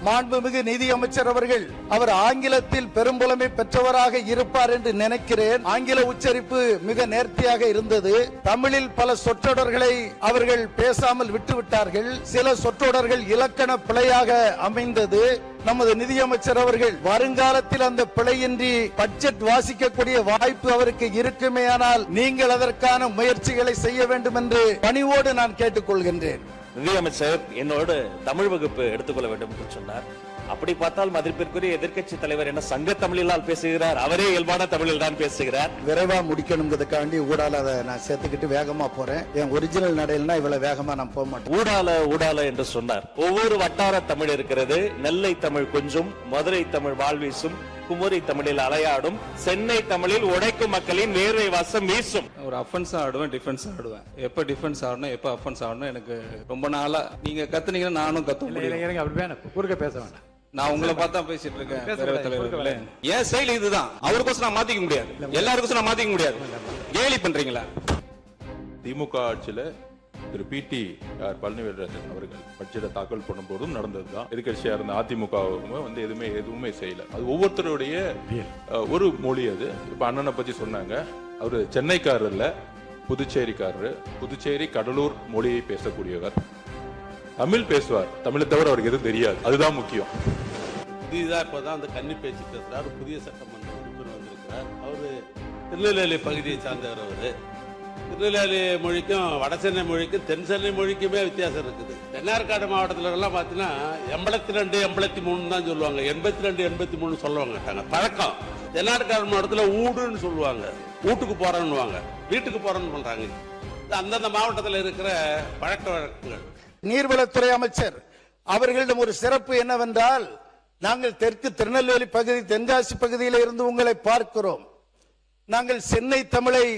மாண்புமிகு நிதி அமைச்சர் அவர்கள் அவர் ஆங்கிலத்தில் பெரும்புலமை பெற்றவராக இருப்பார் என்று நினைக்கிறேன். ஆங்கில உச்சரிப்பு மிக நேர்த்தியாக இருந்தது. தமிழில் பல சொற்றொடர்களை அவர்கள் பேசாமல் விட்டுவிட்டார்கள். சில சொற்றொடர்கள் இலக்கண பிழையாக அமைந்தது. நமது நிதியமைச்சர் அவர்கள் வருங்காலத்தில் அந்த பிழையின்றி பட்ஜெட் வாசிக்கக்கூடிய வாய்ப்பு அவருக்கு இருக்குமேயானால் நீங்கள் அதற்கான முயற்சிகளை செய்ய வேண்டும் என்று பணிவோடு நான் கேட்டுக்கொள்கின்றேன். நிதியமைச்சர் என்னோடு தமிழ் வகுப்பு எடுத்துக்கொள்ள வேண்டும் என்று சொன்னார். அப்படி பார்த்தால் மதிப்பிற்குரிய எதிர்க்கட்சி தலைவர் என்ன சங்க தமிழில் பேசுகிறார், அவரே இயல்பான தமிழில் தான் பேசுகிறார். விரைவா முடிக்கணுங்கிறதுக்காண்டி ஊடால அதை நான் சேர்த்துக்கிட்டு வேகமா போறேன். என் ஒரிஜினல் நடையில்னா இவ்வளவு வேகமா நான் போக மாட்டேன். ஊடால என்று சொன்னார். ஒவ்வொரு வட்டார தமிழ் இருக்கிறது. நெல்லை தமிழ் கொஞ்சம், மதுரை தமிழ் வாழ்வீசும், குமரி தமிழில் அலையாடும், சென்னை தமிழில் உடைக்கும் மக்களின் வேர்வை வாசம் வீசும். ஒரு அஃபென்ஸ் ஆடுவேன், டிஃபென்ஸ் ஆடுவேன். எப்ப டிஃபென்ஸ் ஆடணும், எப்ப அஃபென்ஸ் ஆடணும் எனக்கு ரொம்ப நாளா நீங்க கத்துனீங்கன்னா நானும் கத்துவேன். குறுக்க பேச வேண்டாம். நான் உங்களை பார்த்தா பேசிட்டு இருக்கேன். ஏன் செயல் இதுதான். அவருக்கோசம் நான் மாத்திக்க முடியாது, எல்லாருக்கும் நான் மாத்திக்க முடியாது. கேலி பண்றீங்களா? திமுக ஆட்சியில திரு பிடி பழனிவேல்ராஜன் அவர்கள் பட்ஜெட்டை தாக்கல் பண்ணும் போதும் நடந்ததுதான். எதிர்கட்சியா இருந்த அதிமுக வந்து எதுவுமே செய்யல. அது ஒவ்வொருத்தருடைய ஒரு மொழி. அது இப்ப அண்ணனை பத்தி சொன்னாங்க. அவரு சென்னைக்காரர் இல்ல, புதுச்சேரிக்காரரு. புதுச்சேரி கடலூர் மொழியை பேசக்கூடியவர். தமிழ் பேசுவார். தமிழை தவிர அவருக்கு எதுவும் தெரியாது. அதுதான் முக்கியம். இதுதான் இப்பதான் அந்த கன்னி பேச்சு பேசுறாரு. புதிய சட்டமன்ற உறுப்பினர் வந்திருக்கிறார். அவரு திருநெல்வேலி பகுதியை சார்ந்தவர். அவரு திருநெல்வேலி மொழிக்கும் வட சென்னை மொழிக்கும் தென் சென்னை மொழிக்குமே வித்தியாசம் இருக்குது. தென்னார்காடு மாவட்டத்தில் எல்லாம் பாத்தீங்கன்னா 82 83 தான் சொல்லுவாங்க. 82 83 சொல்ல மாட்டாங்க. பழக்கம். தென்னார்காடு மாவட்டத்தில் ஊடுன்னு சொல்லுவாங்க. வீட்டுக்கு போறேன்னு, வீட்டுக்கு போறேன்னு சொல்றாங்க. அந்தந்த மாவட்டத்தில் இருக்கிற பழக்க வழக்கங்கள். நீர்வளத்துறை அமைச்சர் அவர்களிடம் ஒரு சிறப்பு என்னவென்றால், நாங்கள் தெற்கு திருநெல்வேலி பகுதி, தென்காசி பகுதியில் இருந்து உங்களை பார்க்கிறோம். நாங்கள் சென்னை தமிழை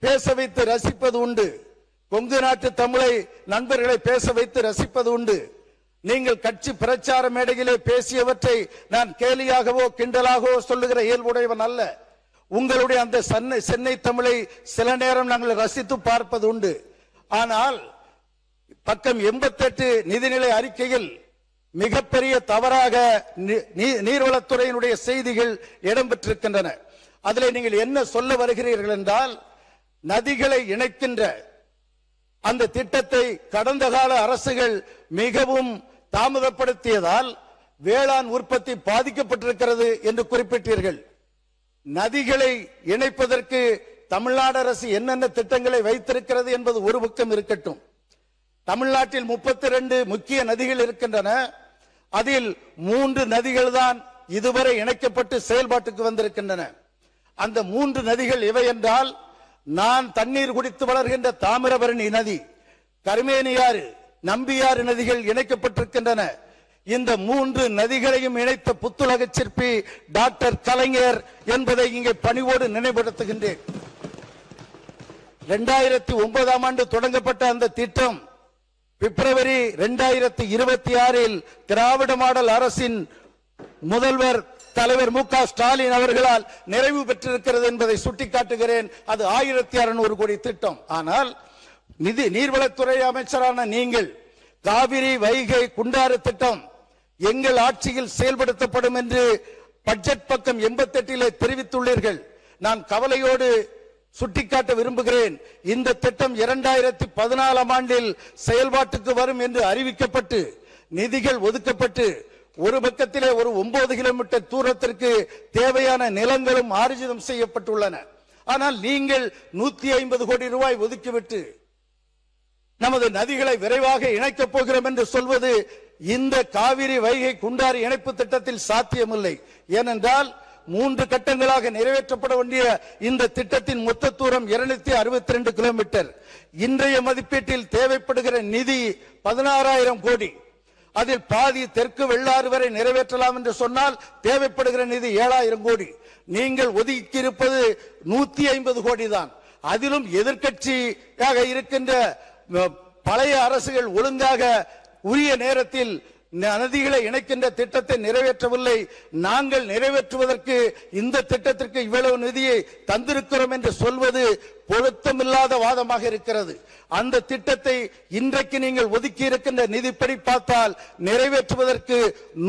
பேச வைத்து ரசிப்பது உண்டு. கொங்கு நாட்டு தமிழை நண்பர்களை பேச வைத்து ரசிப்பது உண்டு. நீங்கள் கட்சி பிரச்சார மேடையிலே பேசியவற்றை நான் கேலியாகவோ கிண்டலாகவோ சொல்லுகிற இயல்புடையவன் அல்ல. உங்களுடைய அந்த சென்னை தமிழை சில நேரம் நாங்கள் ரசித்து பார்ப்பது உண்டு. ஆனால் பக்கம் 88 நிதிநிலை அறிக்கையில் மிகப்பெரிய தவறாக நீர்வளத்துறையினுடைய செய்திகள் இடம்பெற்றிருக்கின்றன. அதில் நீங்கள் என்ன சொல்ல வருகிறீர்கள் என்றால், நதிகளை இணைக்கின்ற அந்த திட்டத்தை கடந்த கால அரசுகள் மிகவும் தாமதப்படுத்தியதால் வேளாண் உற்பத்தி பாதிக்கப்பட்டிருக்கிறது என்று குறிப்பிட்டீர்கள். நதிகளை இணைப்பதற்கு தமிழ்நாடு அரசு என்னென்ன திட்டங்களை வைத்திருக்கிறது என்பது ஒரு பக்கம் இருக்கட்டும். தமிழ்நாட்டில் 32 முக்கிய நதிகள் இருக்கின்றன. அதில் 3 நதிகள் தான் இதுவரை இணைக்கப்பட்டு செயல்பாட்டுக்கு வந்திருக்கின்றன. அந்த 3 நதிகள் எவை என்றால், நான் தண்ணீர் குடித்து வளர்கின்ற தாமிரபரணி நதி, கருமேனியாறு, நம்பியாறு நதிகள் இணைக்கப்பட்டிருக்கின்றன. இந்த 3 நதிகளையும் இணைத்த புத்துலக சிற்பி டாக்டர் கலைஞர் என்பதை இங்கே பணிவோடு நினைவுபடுத்துகின்றேன். 2009ஆம் ஆண்டு தொடங்கப்பட்ட அந்த திட்டம் பிப்ரவரி 2026 திராவிட மாடல் அரசின் முதல்வர் தலைவர் மு.க. ஸ்டாலின் அவர்களால் நிறைவு பெற்றிருக்கிறது என்பதை சுட்டிக்காட்டுகிறேன். அது 1600 கோடி திட்டம். ஆனால் நீர்வளத்துறை அமைச்சரான நீங்கள் காவிரி வைகை குண்டாறு திட்டம் எங்கள் ஆட்சியில் செயல்படுத்தப்படும் என்று பட்ஜெட் பக்கம் 88 தெரிவித்துள்ளீர்கள். நான் கவலையோடு சுட்டிக்காட்ட விரும்புகிறேன். இந்த திட்டம் 2014ஆம் ஆண்டில் செயல்பாட்டுக்கு வரும் என்று அறிவிக்கப்பட்டு நிதிகள் ஒதுக்கப்பட்டு ஒரு பக்கத்திலே ஒரு 9 கிலோமீட்டர் தூரத்திற்கு தேவையான நிலங்களும் ஆர்ஜிதம் செய்யப்பட்டுள்ளன. ஆனால் நீங்கள் 150 கோடி ரூபாய் ஒதுக்கிவிட்டு நமது நதிகளை விரைவாக இணைக்கப் போகிறோம் என்று சொல்வது இந்த காவிரி வைகை குண்டாறு இணைப்பு திட்டத்தில் சாத்தியமில்லை. ஏனென்றால் 3 கட்டங்களாக நிறைவேற்றப்பட வேண்டிய இந்த திட்டத்தின் மொத்த தூரம் 262 கிலோமீட்டர். இன்றைய மதிப்பீட்டில் தேவைப்படுகிற நிதி 16,000 கோடி. அதில் பாதி தெற்கு வெள்ளாறு வரை நிறைவேற்றலாம் என்று சொன்னால் தேவைப்படுகிற நிதி 7,000 கோடி. நீங்கள் ஒதுக்கி இருப்பது 150 கோடி தான். அதிலும் எதிர்க்கட்சியாக இருக்கின்ற பழைய அரசுகள் ஒழுங்காக உரிய நேரத்தில் நதிகளை இணைக்கின்ற திட்டத்தை நிறைவேற்றவில்லை. நாங்கள் நிறைவேற்றுவதற்கு இந்த திட்டத்திற்கு இவ்வளவு நிதியை தந்திருக்கிறோம் என்று சொல்வது பொருத்தமில்லாத வாதமாக இருக்கிறது. அந்த திட்டத்தை இன்றைக்கு நீங்கள் ஒதுக்கி இருக்கின்ற நிதிப்படி பார்த்தால் நிறைவேற்றுவதற்கு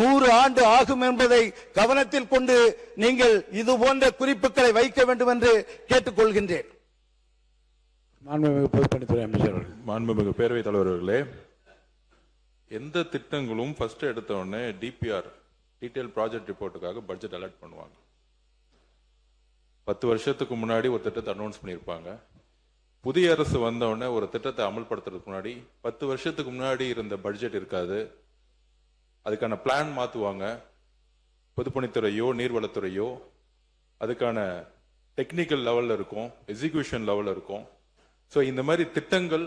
100 ஆண்டு ஆகும் என்பதை கவனத்தில் கொண்டு நீங்கள் இது போன்ற குறிப்புகளை வைக்க வேண்டும் என்று கேட்டுக்கொள்கின்றேன். மாண்புமிகு பொதுப்பணித்துறை அமைச்சர் அவர்கள். மாண்புமிகு பேரவைத் தலைவர் அவர்களே, எந்த திட்டங்களும் ஃபர்ஸ்ட் எடுத்த உடனே டிபிஆர் டீடைல் ப்ராஜெக்ட் ரிப்போர்ட்டுக்காக பட்ஜெட் அலாட் பண்ணுவாங்க. 10 வருஷத்துக்கு முன்னாடி ஒரு திட்டத்தை அனௌன்ஸ் பண்ணியிருப்பாங்க. புதிய அரசு வந்த உடனே ஒரு திட்டத்தை அமல்படுத்துறதுக்கு முன்னாடி 10 வருஷத்துக்கு முன்னாடி இருந்த பட்ஜெட் இருக்காது, அதுக்கான பிளான் மாத்துவாங்க. பொதுப்பணித்துறையோ நீர்வளத்துறையோ அதுக்கான டெக்னிக்கல் லெவல்ல இருக்கும், எக்ஸிகியூஷன் லெவல்ல இருக்கும். ஸோ இந்த மாதிரி திட்டங்கள்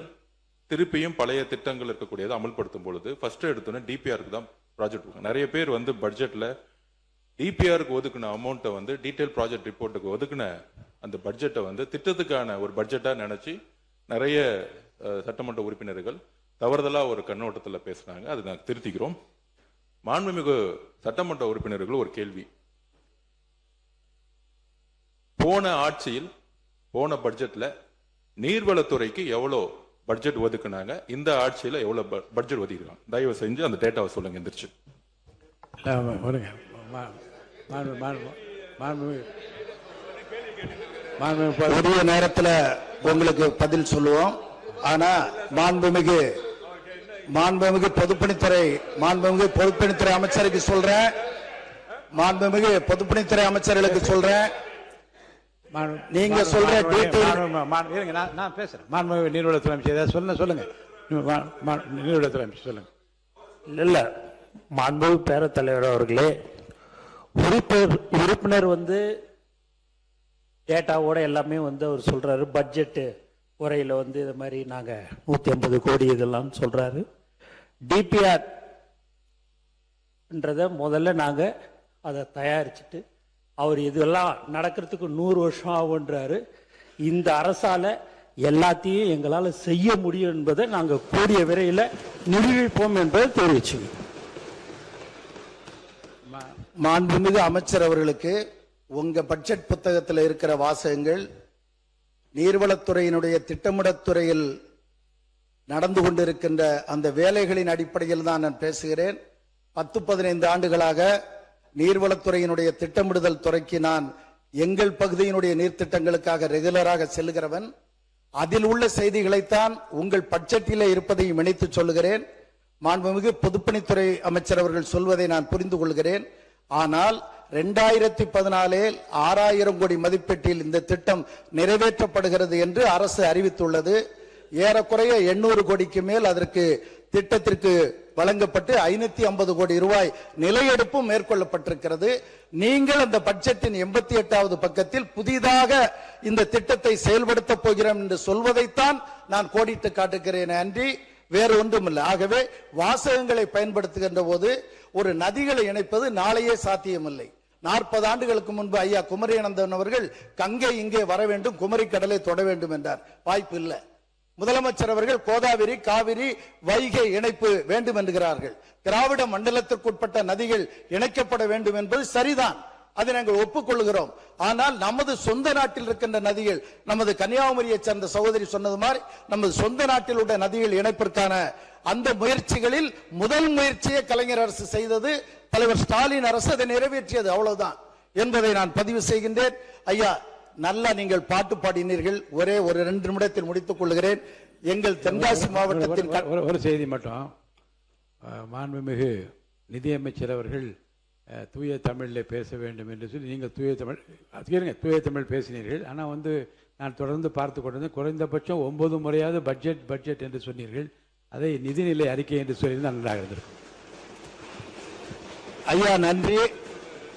திருப்பியும் பழைய திட்டங்கள் இருக்கக்கூடியதை அமல்படுத்தும் பொழுது ஃபர்ஸ்ட் எடுத்தோன்னே டிபிஆருக்கு தான் ப்ராஜெக்ட். நிறைய பேர் வந்து பட்ஜெட்ல டிபிஆருக்கு ஒதுக்குன அமௌண்ட்டை வந்து டீடைல் ப்ராஜெக்ட் ரிப்போர்ட்டுக்கு ஒதுக்குன அந்த பட்ஜெட்டை வந்து திட்டத்துக்கான ஒரு பட்ஜெட்டா நினைச்சு நிறைய சட்டமன்ற உறுப்பினர்கள் தவறுதலா ஒரு கண்ணோட்டத்தில் பேசுனாங்க. அது நாங்கள் திருத்திக்கிறோம். மாண்புமிகு சட்டமன்ற உறுப்பினர்கள் ஒரு கேள்வி, போன ஆட்சியில் போன பட்ஜெட்ல நீர்வளத்துறைக்கு எவ்வளவு பட்ஜெட் ஒதுக்குனாங்க, இந்த ஆட்சியில எவ்வளவு பட்ஜெட் ஒதுக்கிருக்காங்க? தயவு செஞ்சு அந்த டேட்டாவை சொல்லுங்க. எந்திரிச்சு உரிய நேரத்தில் உங்களுக்கு பதில் சொல்லுவோம். ஆனா மாண்புமிகு பொதுப்பணித்துறை அமைச்சருக்கு சொல்றேன், மாண்புமிகு பொதுப்பணித்துறை அமைச்சர்களுக்கு சொல்றேன், நீங்க சொல்ற நான் பேசுறேன். மாண்புமிகு நீர்வளத்துறை அமைச்சர் சொல்லுங்க. நீர்வளத்துறை அமைச்சர் சொல்லுங்க. இல்ல மாண்புமிகு பேரவைத் தலைவர் அவர்களே, உறுப்பினர் வந்து டேட்டாவோட எல்லாமே வந்து அவர் சொல்றாரு. பட்ஜெட் உரையில வந்து இது மாதிரி நாங்க 150 கோடி இதெல்லாம் சொல்றாரு. டிபிஆர்ன்றத முதல்ல நாங்க அதை தயாரிச்சுட்டு அவர் இதெல்லாம் நடக்கிறதுக்கு 100 வருஷம் ஆகுன்றாரு. இந்த அரசால எல்லாத்தையும் எங்களால செய்ய முடியும் என்பதை நாங்க கூடிய விரைவில் நிரூபிப்போம் என்பதை தெரிவிச்சு. மாண்புமிகு அமைச்சர் அவர்களுக்கு உங்க பட்ஜெட் புத்தகத்தில் இருக்கிற வாசகங்கள் நீர்வளத்துறையினுடைய திட்டமிடத்துறையில் நடந்து கொண்டிருக்கின்ற அந்த வேலைகளின் அடிப்படையில் தான் நான் பேசுகிறேன். 10-15 ஆண்டுகளாக நீர்வளத்துறையினுடைய திட்டமிடுதல் துறைக்கு நான் எங்கள் பகுதியினுடைய நீர்த்திட்டங்களுக்காக ரெகுலராக செல்லுகிறவன். அதில் உள்ள செய்திகளைத்தான் உங்கள் பட்ஜெட்டில் இருப்பதையும் இணைத்து சொல்லுகிறேன். மாண்புமிகு பொதுப்பணித்துறை அமைச்சர் அவர்கள் சொல்வதை நான் புரிந்து கொள்கிறேன். ஆனால் 2014 6000 கோடி மதிப்பீட்டில் இந்த திட்டம் நிறைவேற்றப்படுகிறது என்று அரசு அறிவித்துள்ளது. ஏறக்குறைய 800 கோடிக்கு மேல் அதற்கு திட்டத்திற்கு வழங்கப்பட்டு 550 கோடி ரூபாய் நிலையெடுப்பும் மேற்கொள்ளப்பட்டிருக்கிறது. நீங்கள் அந்த பட்ஜெட்டின் 88வது பக்கத்தில் புதிதாக இந்த திட்டத்தை செயல்படுத்த போகிறோம் என்று சொல்வதைத்தான் நான் கோடிட்டு காட்டுகிறேன் அன்றி வேறு ஒன்றுமில்லை. ஆகவே வாசகங்களை பயன்படுத்துகின்ற போது ஒரு நதிகளை இணைப்பது நாளையே சாத்தியமில்லை. 40 ஆண்டுகளுக்கு முன்பு ஐயா குமரியானந்தன் அவர்கள் கங்கை இங்கே வர வேண்டும், குமரி கடலை தொட வேண்டும் என்றார். வாய்ப்பு இல்லை. முதலமைச்சர் அவர்கள் கோதாவரி, காவிரி, வைகை இணைப்பு வேண்டும் என்கிறார்கள். திராவிட மண்டலத்திற்குட்பட்ட நதிகள் இணைக்கப்பட வேண்டும் என்பது சரிதான், அதை நாங்கள் ஒப்புக்கொள்கிறோம். ஆனால் நமது சொந்த நாட்டில் இருக்கின்ற நதிகள், நமது கன்னியாகுமரியை சேர்ந்த சகோதரி சொன்னது மாதிரி நமது சொந்த நாட்டில் உள்ள நதிகள் இணைப்பிற்கான அந்த முயற்சிகளில் முதல் முயற்சியை கலைஞர் அரசு செய்தது. தலைவர் ஸ்டாலின் அரசு அதை நிறைவேற்றியது, அவ்வளவுதான் என்பதை நான் பதிவு செய்கின்றேன். ஐயா, நல்லா நீங்கள் பாட்டு பாடினீர்கள். ஒரே ஒரு 2 நிமிடத்தில் முடித்துக் கொள்கிறேன். எங்கள் தென்காசி மாவட்டத்தின் ஒரு செய்தி மட்டும். மாண்புமிகு நிதியமைச்சர் அவர்கள் தூய தமிழில் பேச வேண்டும் என்று சொல்லி நீங்கள் தூய தமிழ் பேசினீர்கள். ஆனால் வந்து நான் தொடர்ந்து பார்த்து கொண்டிருந்தேன். குறைந்தபட்சம் 9 முறையாவது பட்ஜெட் என்று சொன்னீர்கள். அதை நிதிநிலை அறிக்கை என்று சொல்லி நன்றாக இருந்திருக்கும். ஐயா நன்றி.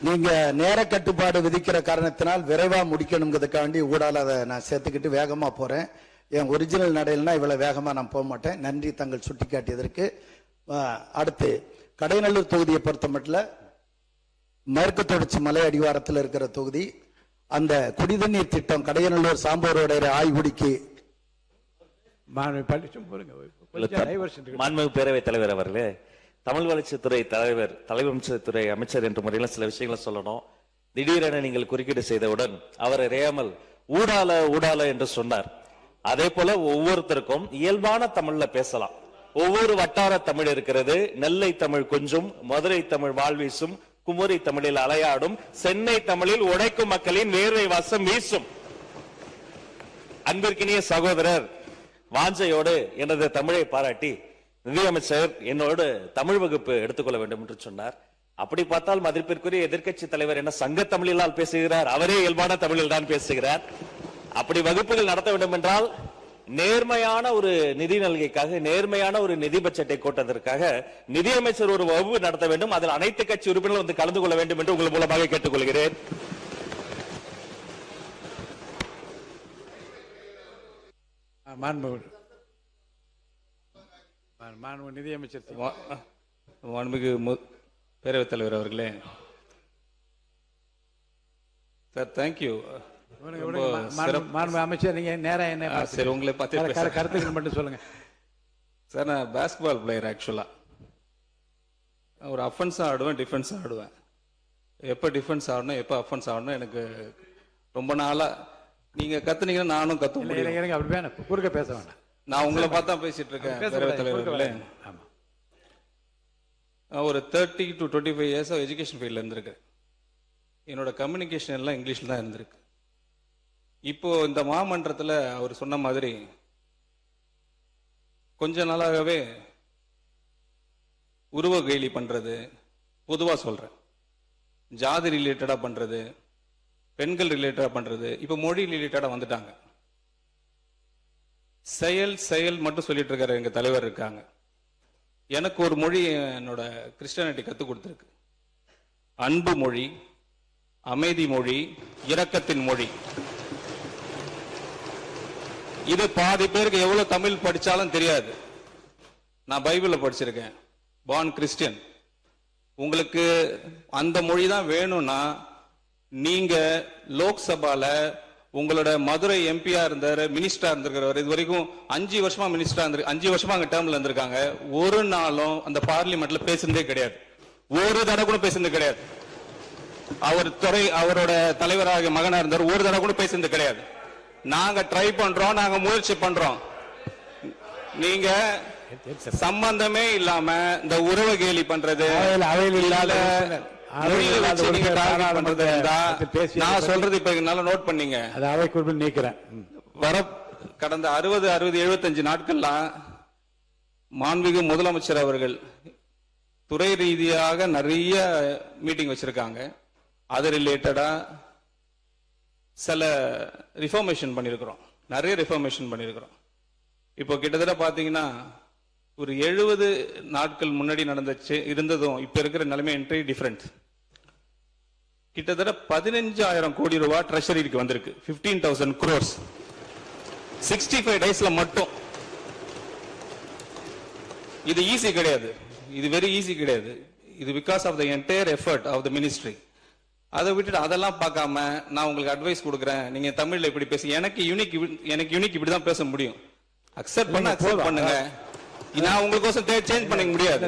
நீங்க நேர கட்டுப்பாடு விதிக்கிற காரணத்தினால் விரைவா முடிக்கணுங்கிறதுக்காண்டி ஊடால அதை நான் சேர்த்துக்கிட்டு வேகமா போறேன். என் ஒரிஜினல் நடையில்னா இவ்வளவு வேகமா நான் போக மாட்டேன். நன்றி தங்கள் சுட்டிக்காட்டியதற்கு. அடுத்து கடைநல்லூர் தொகுதியை பொறுத்த மட்டும் மேற்கு தொடர்ச்சி மலை அடிவாரத்தில் இருக்கிற தொகுதி. அந்த குடிதண்ணீர் திட்டம் கடையநல்லூர் சாம்போரோட ஆய்வுடிக்கு மாண்புமிகு பேரவைத் தலைவர் அவர்களே, தமிழ் வளர்ச்சித்துறை தலைவம்சத்துறை அமைச்சர் என்ற முறையில் சில விஷயங்களை சொல்லணும். திடீரென நீங்கள் குறுக்கீடு செய்தவுடன் அவர் அறியாமல் ஊடால என்று சொன்னார். அதே போல ஒவ்வொருத்தருக்கும் இயல்பான தமிழ்ல பேசலாம். ஒவ்வொரு வட்டார தமிழ் இருக்கிறது. நெல்லை தமிழ் கொஞ்சும், மதுரை தமிழ் வாழ்வீசும், குமரி தமிழில் அலையாடும், சென்னை தமிழில் உழைக்கும் மக்களின் வேர்வை வாசம் வீசும். அன்பிற்கினிய சகோதரர் வாஞ்சையோடு எனது தமிழை பாராட்டி நிதியமைச்சர் என்னோடு தமிழ் வகுப்பு எடுத்துக்கொள்ள வேண்டும் என்று சொன்னார். அப்படி பார்த்தால் மதிப்பிற்குரிய எதிர்க்கட்சி தலைவர் என்ன சங்க தமிழிலால் பேசுகிறார்? அவரே இயல்பான தமிழில் தான் பேசுகிறார். அப்படி வகுப்புகள் நடத்த வேண்டும் என்றால் நேர்மையான ஒரு நிதி நல்கைக்காக, நேர்மையான ஒரு நிதி பட்ஜெட்டை கூட்டத்திற்காக நிதியமைச்சர் ஒரு வகுப்பு நடத்த வேண்டும். அதில் அனைத்து கட்சி உறுப்பினர்கள் வந்து கலந்து கொள்ள வேண்டும் என்று உங்கள் மூலமாக கேட்டுக்கொள்கிறேன். நிதியமைச்சர் மாண்புமிகு பேரவைத் தலைவர் அவர்களே, சார் தேங்க்யூ. அமைச்சர் நீங்க நேரா என்ன சரி, உங்களை பார்த்து கருத்துக்கள் மட்டும் சொல்லுங்க சார். நான் பேஸ்கெட்பால் பிளேயர். ஆக்சுவலா ஒரு அஃபென்ஸா ஆடுவேன், டிஃபென்ஸா ஆடுவேன். எப்ப டிஃபென்ஸ் ஆடணும், எப்ப அஃபென்ஸ் ஆடணும் எனக்கு ரொம்ப நாளா நீங்க கத்துனீங்கன்னா நானும் கத்து முடியும். அப்படி வேணாம், குறுக்க பேச வேணாம். நான் உங்களை பார்த்தா பேசிட்டு இருக்கேன் பேரவைத் தலைவர்களே. ஒரு 30 to 25 years எஜுகேஷன் ஃபீல்ட்ல இருந்திருக்கு. என்னோட கம்யூனிகேஷன் எல்லாம் இங்கிலீஷ்ல தான் இருந்திருக்கு. இப்போ இந்த மாமன்றத்தில் அவர் சொன்ன மாதிரி கொஞ்ச நாளாகவே உருவ கேலி பண்றது, பொதுவா சொல்றேன், ஜாதி ரிலேட்டடா பண்றது, பெண்கள் ரிலேட்டடா பண்றது, இப்ப மொழி ரிலேட்டடா வந்துட்டாங்க. செயல் மட்டும் சொல்லிட்டு இருக்காரு எங்க தலைவர் இருக்காங்க. எனக்கு ஒரு மொழி என்னோட கிறிஸ்டியானிட்டி கத்து கொடுத்துருக்கு. அன்பு மொழி, அமைதி மொழி, இரக்கத்தின் மொழி. இது பாதி பேருக்கு எவ்வளவு தமிழ் படிச்சாலும் தெரியாது. நான் பைபிள்ல படிச்சிருக்கேன், பார்ன் கிறிஸ்டியன். உங்களுக்கு அந்த மொழி தான் வேணும்னா நீங்க லோக்சபால உங்களோட மதுரை எம்பியா இருந்தாரு, மினிஸ்டரா இருந்திருக்கிறவர், இது வரைக்கும் 5 வருஷமா மினிஸ்டரா இருந்து 5 வருஷமா அங்க டேர்ம்ல இருந்திருக்காங்க. ஒரு நாளும் அந்த பார்லிமெண்ட்ல பேசுனதே கிடையாது. ஒரு தடவை கூட பேசுனது கிடையாது. அவரோட தலைவராக மகனா இருந்தார், ஒரு தடவை கூட பேசுனது கிடையாது. நாங்க ட்ரை பண்றோம், நாங்க முயற்சி பண்றோம். நீங்க சம்பந்தமே இல்லாம இந்த உறவு கேலி பண்றது, இல்லாத நான் சொல்றது இப்ப என்னால நோட் பண்ணீங்க. வர கடந்த 60, 75 நாட்கள்லாம் மாண்புமிகு முதலமைச்சர் அவர்கள் துறை ரீதியாக நிறைய மீட்டிங் வச்சிருக்காங்க. அது ரிலேட்டடா சில ரிஃபார்மேஷன் பண்ணிருக்கிறோம், நிறைய ரிஃபார்மேஷன் பண்ணிருக்கிறோம். இப்போ கிட்டத்தட்ட பாத்தீங்கன்னா ஒரு 70 நாட்கள் முன்னாடி நடந்துச்சு இருந்ததும் இப்ப இருக்கிற நிலைமை என்ட்ரி டிஃபரண்ட். கிட்டத்தட்ட 15,000 கோடி ரூபாய் ட்ரெஷரிக்கு வந்திருக்கு. 15,000 crores 65 டேஸ்ல மட்டும். இது ஈஸி கிடையாது, இது வெரி ஈஸி கிடையாது. இது because of the entire effort of the ministry. அதை விட்டுட்டு அதெல்லாம் பார்க்காம நான் உங்களுக்கு அட்வைஸ் கொடுக்குறேன், நீங்க தமிழ்ல இப்படி பேசி, எனக்கு யூனிக் இப்படிதான் பேச முடியும். அக்செப்ட் பண்ணுங்க. நான் உங்களுக்கோசம் சேஞ்ச் பண்ண முடியாது.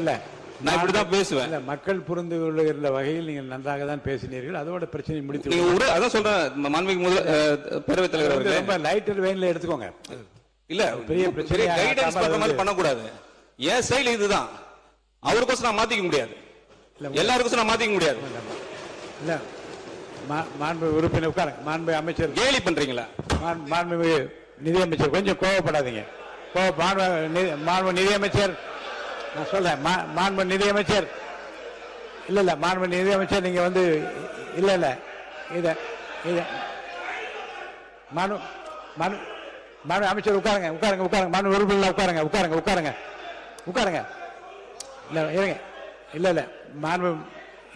நான் இப்படிதான் பேசுவேன். மக்கள் புரிந்து கொள்ளுகிற வகையில் நீங்கள் நன்றாக தான் பேசினீர்கள். அதோட பிரச்சனை முடித்து அதான் சொல்றேன். மாண்புமிகு பேரவைத் தலைவர் அவர்களே, ரொம்ப லைட்டர் வெயின்ல எடுத்துக்கோங்க. இல்ல பெரிய பிரச்சனை கைடன்ஸ் பண்ற மாதிரி பண்ணக்கூடாது. ஏன் செயல் இதுதான். அவருக்கோசம் நான் மாத்திக்க முடியாது, எல்லாருக்கும் நான் மாத்திக்க முடியாது. இல்ல மாண்பு உறுப்பினர் உட்காருங்க. மாண்பு அமைச்சர் கேலி பண்றீங்களா? மாண்பு நிதியமைச்சர் கொஞ்சம் கோவப்படாதீங்க. மாண்பு நிதியமைச்சர் நான் சொல்றேன், மாண்பு நிதியமைச்சர் இல்ல மாண்பு நிதியமைச்சர் நீங்க வந்து இல்ல இத மாண்பு அமைச்சர் உட்காருங்க. மாண்பு உறுப்பினர் உட்காருங்க. இல்ல இருங்க.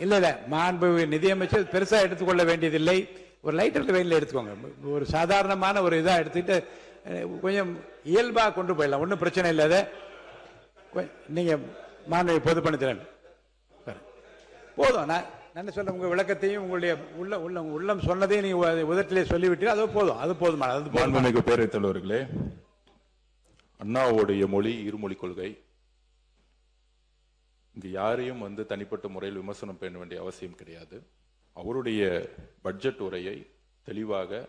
இல்ல மாண்பு நிதியமைச்சர் பெருசா எடுத்துக்கொள்ள வேண்டியதில்லை. ஒரு லைட்டர் வெயின்ல எடுத்துக்கோங்க. ஒரு சாதாரணமான ஒரு இதா எடுத்துட்டு கொஞ்சம் இயல்பா கொண்டு போயிடலாம், ஒன்றும் பிரச்சனை இல்லாத. நீங்க மாணவி பொதுப்பணித்திறன் போதும். நான் என்ன சொல்ல, உங்க விளக்கத்தையும் உங்களுடைய உள்ளம் சொன்னதையும் நீங்க உதட்டிலே சொல்லிவிட்டீங்க, அது போதும். அது போதுமானது. மாண்புமிகு பேரவைத் தலைவர்களே, அண்ணாவுடைய மொழி இருமொழி கொள்கை. இங்கு யாரையும் வந்து தனிப்பட்ட முறையில் விமர்சனம் பண்ண வேண்டிய அவசியம் கிடையாது. அவருடைய பட்ஜெட் உரையை தெளிவாக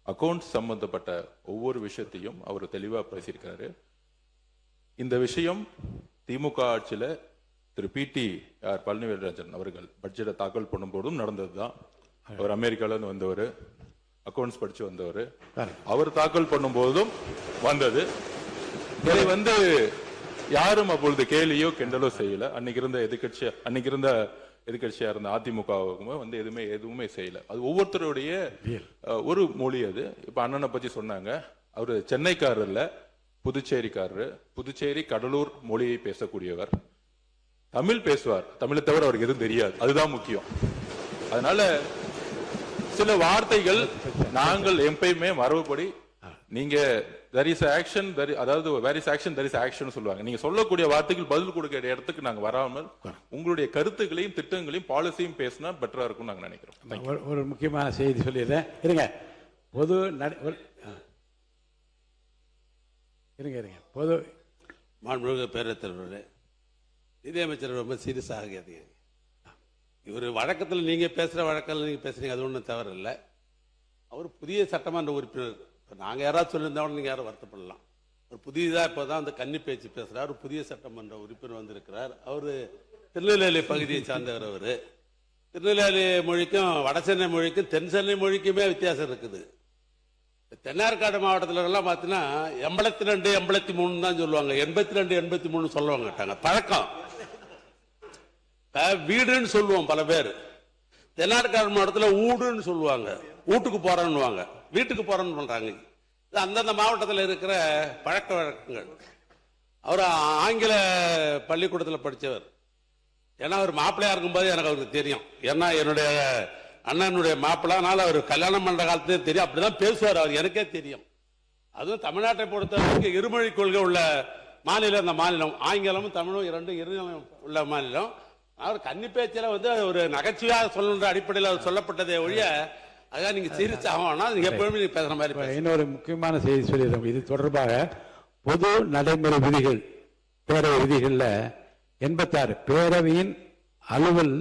அக்கவுண்ட் சம்பந்தப்பட்ட ஒவ்வொரு விஷயத்தையும் அவர் தெளிவா பேசியிருக்காரு. இந்த விஷயம் திமுக ஆட்சியில திரு பிடிஆர் பழனிவேல்ராஜன் அவர்கள் பட்ஜெட்டை தாக்கல் பண்ணும்போதும் நடந்ததுதான். அவர் அமெரிக்கால இருந்து வந்தவர், அக்கவுண்ட்ஸ் படிச்சு வந்தவர். அவர் தாக்கல் பண்ணும்போதும் வந்தது. இதை வந்து யாரும் அப்பொழுது கேலியோ கிண்டலோ செய்யல. அன்னைக்கு இருந்த எதிர்கட்சியா இருந்த அதிமுகவுக்குமே வந்து எதுவுமே செய்யல. அது ஒவ்வொருத்தருடைய ஒரு மொழி. அது இப்ப அண்ணனை பத்தி சொன்னாங்க. அவரு சென்னைக்காரர் இல்ல, புதுச்சேரிக்காரரு. புதுச்சேரி கடலூர் மொழியை பேசக்கூடியவர். தமிழ் பேசுவார். தமிழை தவிர அவருக்கு எதுவும் தெரியாது. அதுதான் முக்கியம். அதனால சில வார்த்தைகள் நாங்கள் எப்பயுமே மரபுப்படி நீங்க there is action, அதாவது where is action there is action சொல்லுவாங்க. நீங்க சொல்லக்கூடிய வார்த்தைகள் பதில் கொடுக்கிற இடத்துக்கு நாங்க வராமல் உங்களுடைய கருத்துக்களையும் திட்டங்களையும் பாலிசியும் பேசினா பெட்டரா இருக்கும் நாங்க நினைக்கிறோம். ஒரு முக்கியமான செய்தி சொல்லிடுறேன். இருங்க. பொது பொது மாண்புமிகு பேரவைத் தலைவர்களே, நிதியமைச்சர் ரொம்ப சீரியஸாக ஆகியது. இவர் வழக்கத்தில் நீங்க பேசுற வழக்கில் நீங்க பேசுறீங்க, அது ஒன்றும் தவறு இல்லை. அவர் புதிய சட்டமன்ற உறுப்பினர். இப்போ நாங்கள் யாராவது சொல்லியிருந்தோம் நீங்கள் யாரும் வருத்தப்படலாம். ஒரு புதியதாக இப்போ தான் அந்த கன்னி பேச்சு பேசுகிறார். ஒரு புதிய சட்டமன்ற உறுப்பினர் வந்திருக்கிறார். அவர் திருநெல்வேலி பகுதியை சார்ந்தவர். அவர் திருநெல்வேலி மொழிக்கும் வட சென்னை மொழிக்கும் தென் சென்னை மொழிக்குமே வித்தியாசம் இருக்குது. தென்னார்காடு மாவட்டத்தில் எல்லாம் பார்த்தீங்கன்னா 82, 83 தான் சொல்லுவாங்க. 82, 83 சொல்லுவாங்க கேட்டாங்க. பழக்கம் வீடுன்னு சொல்லுவோம் பல பேர். தென்னார்காடு மாவட்டத்தில் ஊடுன்னு சொல்லுவாங்க. வீட்டுக்கு போறேன்னுவாங்க, வீட்டுக்கு போறேன்னு பண்றாங்க. அந்தந்த மாவட்டத்தில் இருக்கிற பழக்க வழக்கங்கள். அவர் ஆங்கில பள்ளிக்கூடத்தில் படித்தவர். ஏன்னா அவர் மாப்பிள்ளையா இருக்கும்போது எனக்கு அவருக்கு தெரியும். ஏன்னா என்னுடைய அண்ணனுடைய மாப்பிள்ளானால அவர் கல்யாணம் பண்ற காலத்திலே தெரியும். அப்படிதான் பேசுவார் அவர், எனக்கே தெரியும். அதுவும் தமிழ்நாட்டை பொறுத்தவரைக்கும் இருமொழி கொள்கை உள்ள மாநிலம் இந்த மாநிலம். ஆங்கிலமும் தமிழும் இரண்டும் உள்ள மாநிலம். அவர் கன்னி பேச்சில வந்து ஒரு நகைச்சுவையாக சொல்லுன்ற அடிப்படையில் சொல்லப்பட்டதே ஒழிய அதான் நீங்க சீரியஸ் ஆகணும்னா நீங்க எப்பவுமே நீங்க பேசுற மாதிரி. இன்னொரு முக்கியமான செய்தி சொல்லிடுறோம். இது தொடர்பாக பொது நடைமுறை விதிகள், பேரவை விதிகள்ல 86 பேரவையின் அலுவல்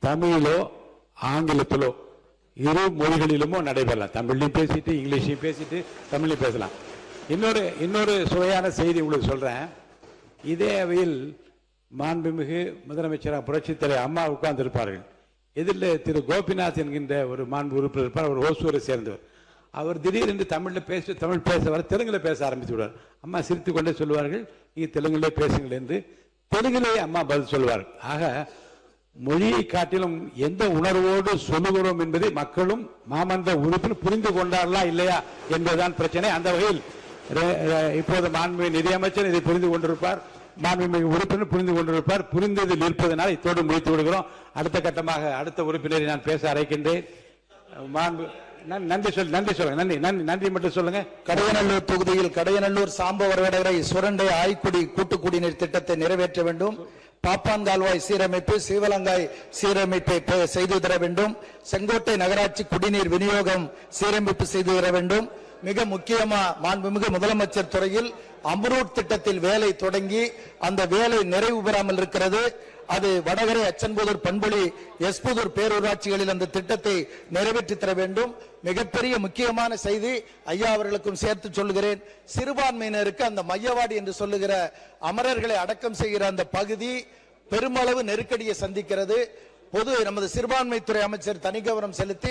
தமிழிலோ ஆங்கிலத்திலோ இரு மொழிகளிலுமோ நடைபெறலாம். தமிழ்லையும் பேசிட்டு இங்கிலீஷையும் பேசிட்டு தமிழ்லையும் பேசலாம். இன்னொரு சுவையான செய்தி உங்களுக்கு சொல்றேன். இதே அவையில் மாண்புமிகு முதலமைச்சராக புரட்சித் தலைவர் அம்மா உட்கார்ந்து இருப்பார்கள். எதிரில் திரு கோபிநாத் என்கின்ற ஒரு மாண்பு உறுப்பினர் இருப்பார். அவர் ஓசூரை சேர்ந்தவர். அவர் திடீரென்று தமிழ் பேச வர தெலுங்குல பேச ஆரம்பித்து விடுவார். அம்மா சிரித்து கொண்டே சொல்வார்கள், நீங்க தெலுங்குலே பேசுங்கள் என்று. தெலுங்கிலே அம்மா பதில் சொல்வார். ஆக மொழியை காட்டிலும் எந்த உணர்வோடு சொல்லுகிறோம் என்பதை மக்களும் மாமன்ற உறுப்பினர் புரிந்து கொண்டார்களா இல்லையா என்பதுதான் பிரச்சனை. அந்த வகையில் இப்போது மாண்புமிகு நிதியமைச்சர் இதை புரிந்து கொண்டிருப்பார், மாண்புமிகு உறுப்பினர் புரிந்து கொண்டிருப்பார். புரிந்ததில் இருப்பதனால் இத்தோடு முடித்து விடுகிறோம். அடுத்த கட்டமாக அடுத்த உறுப்பினரை நான் பேச அழைக்கின்றேன். நன்றி சொல்லுங்க. நன்றி மட்டும் சொல்லுங்க. கடையநல்லூர் தொகுதியில் கடையநல்லூர் சாம்பவர் வடகரை சுரண்டை ஆய்க்குடி கூட்டு குடிநீர் திட்டத்தை நிறைவேற்ற வேண்டும். பாப்பான்கால்வாய் சீரமைப்பு, சீவலங்காய் சீரமைப்பை செய்து தர வேண்டும். செங்கோட்டை நகராட்சி குடிநீர் விநியோகம் சீரமைப்பு செய்து தர வேண்டும். மிக முக்கியமா மாண்புமிகு முதலமைச்சர் துறையில் அம்ரூட் திட்டத்தில் வேலை தொடங்கி அந்த வேலை நிறைவு பெறாமல் இருக்கிறது. அது வடகரை, அச்சன்புதூர், பண்புலி, எஸ்புதூர் பேரூராட்சிகளில் அந்த திட்டத்தை நிறைவேற்றி தர வேண்டும். மிகப்பெரிய முக்கியமான செய்தி ஐயா அவர்களுக்கும் சேர்த்து சொல்லுகிறேன். சிறுபான்மையினருக்கு அந்த மையவாடி என்று சொல்லுகிற அமரர்களை அடக்கம் செய்கிற அந்த பகுதி பெருமளவு நெருக்கடியை சந்திக்கிறது. நமது சிறுபான்மைத்துறை அமைச்சர் தனி கவனம் செலுத்தி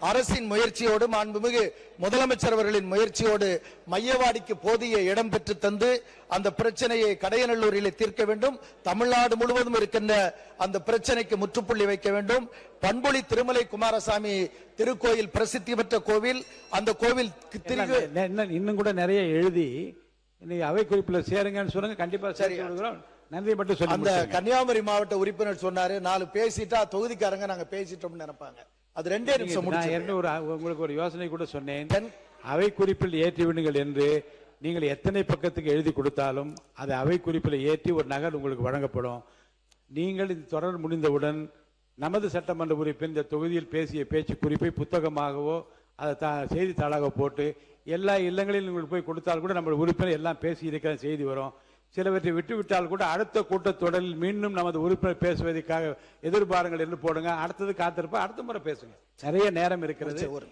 அரசின் முயற்சியோடு மாண்புமிகு முதலமைச்சர் அவர்களின் முயற்சியோடு மையவாடிக்கு போதிய இடம் பெற்று தந்து அந்த பிரச்சனையை கடையநல்லூரில் தீர்க்க வேண்டும். தமிழ்நாடு முழுவதும் இருக்கின்ற அந்த பிரச்சனைக்கு முற்றுப்புள்ளி வைக்க வேண்டும். பண்புலி திருமலை குமாரசாமி திருக்கோயில் பிரசித்தி பெற்ற கோவில். அந்த கோவில் இன்னும் கூட நிறைய எழுதி அவை குறிப்பில் சேருங்கன்னு சொல்லுங்க. கண்டிப்பா சரி. நன்றி மட்டும் சொல்லி அந்த கன்னியாகுமரி மாவட்ட உறுப்பினர் சொன்னாரு, 4 பேசிட்டா தொகுதிக்காரங்க நாங்க பேசிட்டோம்னு நினைப்பாங்க. அது 2 நிமிஷம் முடிச்சு. உங்களுக்கு ஒரு யோசனை கூட சொன்னேன். அவை குறிப்பில் ஏற்றி விடுங்கள் என்று. நீங்கள் எத்தனை பக்கத்துக்கு எழுதி கொடுத்தாலும் அதை அவை குறிப்பில் ஏற்றி ஒரு நகல் உங்களுக்கு வழங்கப்படும். நீங்கள் இந்த தொடர் முடிந்தவுடன் நமது சட்டமன்ற உறுப்பினர் இந்த தொகுதியில் பேசிய பேச்சு குறிப்பை புத்தகமாகவோ அதை செய்தித்தாளாக போட்டு எல்லா இல்லங்களிலும் உங்களுக்கு போய் கொடுத்தால் கூட நம்ம உறுப்பினர் எல்லாம் பேசி இருக்கிற செய்தி வரும். சிலவற்றை விட்டுவிட்டால் கூட அடுத்த கூட்டத்தொடரில் மீண்டும் நமது உறுப்பினர் பேசுவதற்காக எதிர்பாருங்கள் என்று போடுங்க. அடுத்தது காத்திருப்பா, அடுத்த முறை பேசுங்க. நிறைய நேரம் இருக்கிறது.